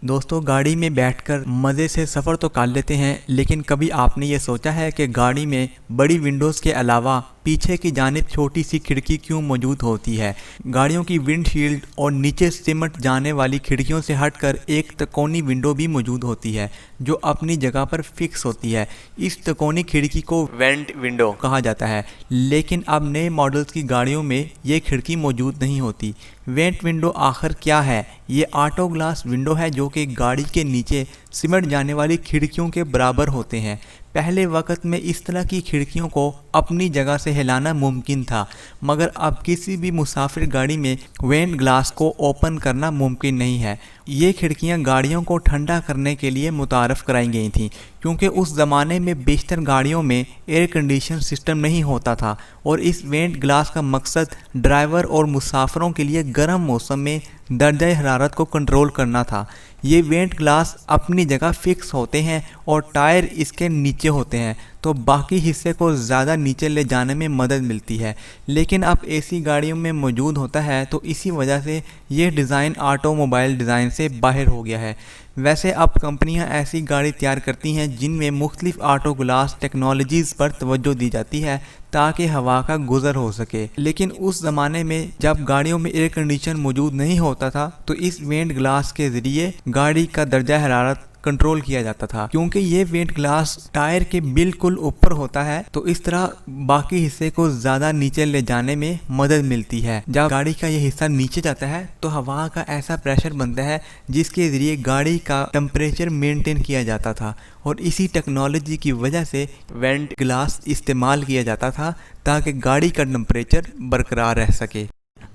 دوستوں گاڑی میں بیٹھ کر مزے سے سفر تو کر لیتے ہیں، لیکن کبھی آپ نے یہ سوچا ہے کہ گاڑی میں بڑی ونڈوز کے علاوہ پیچھے کی جانب چھوٹی سی کھڑکی کیوں موجود ہوتی ہے؟ گاڑیوں کی ونڈ شیلڈ اور نیچے سمٹ جانے والی کھڑکیوں سے ہٹ کر ایک تکونی ونڈو بھی موجود ہوتی ہے جو اپنی جگہ پر فکس ہوتی ہے۔ اس تکونی کھڑکی کو وینٹ ونڈو کہا جاتا ہے، لیکن اب نئے ماڈلز کی گاڑیوں میں یہ کھڑکی موجود نہیں ہوتی۔ وینٹ ونڈو آخر کیا ہے؟ یہ آٹو گلاس ونڈو ہے جو کہ گاڑی کے نیچے سمٹ جانے والی کھڑکیوں کے برابر ہوتے ہیں۔ پہلے وقت میں اس طرح کی کھڑکیوں کو اپنی جگہ سے ہلانا ممکن تھا، مگر اب کسی بھی مسافر گاڑی میں وینٹ گلاس کو اوپن کرنا ممکن نہیں ہے۔ یہ کھڑکیاں گاڑیوں کو ٹھنڈا کرنے کے لیے متعارف کرائی گئی تھیں، کیونکہ اس زمانے میں بیشتر گاڑیوں میں ایئر کنڈیشن سسٹم نہیں ہوتا تھا اور اس وینٹ گلاس کا مقصد ڈرائیور اور مسافروں کے لیے گرم موسم میں درجہ حرارت کو کنٹرول کرنا تھا۔ یہ وینٹ گلاس اپنی جگہ فکس ہوتے ہیں اور ٹائر اس کے نیچے ہوتے ہیں، تو باقی حصے کو زیادہ نیچے لے جانے میں مدد ملتی ہے، لیکن اب ایسی گاڑیوں میں موجود ہوتا ہے، تو اسی وجہ سے یہ ڈیزائن آٹو موبائل ڈیزائن سے باہر ہو گیا ہے۔ ویسے اب کمپنیاں ایسی گاڑی تیار کرتی ہیں جن میں مختلف آٹو گلاس ٹیکنالوجیز پر توجہ دی جاتی ہے تاکہ ہوا کا گزر ہو سکے، لیکن اس زمانے میں جب گاڑیوں میں ایئر کنڈیشن موجود نہیں ہوتا تھا تو اس وینٹ گلاس کے ذریعے گاڑی کا درجہ حرارت کنٹرول کیا جاتا تھا۔ کیونکہ یہ وینٹ گلاس ٹائر کے بالکل اوپر ہوتا ہے تو اس طرح باقی حصے کو زیادہ نیچے لے جانے میں مدد ملتی ہے۔ جب گاڑی کا یہ حصہ نیچے جاتا ہے تو ہوا کا ایسا پریشر بنتا ہے جس کے ذریعے گاڑی کا ٹمپریچر مینٹین کیا جاتا تھا، اور اسی ٹیکنالوجی کی وجہ سے وینٹ گلاس استعمال کیا جاتا تھا تاکہ گاڑی کا ٹمپریچر برقرار رہ سکے۔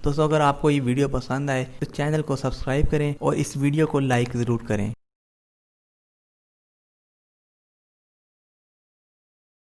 دوستو اگر آپ کو یہ ویڈیو پسند آئے تو چینل کو سبسکرائب کریں اور اس ویڈیو کو لائک ضرور کریں۔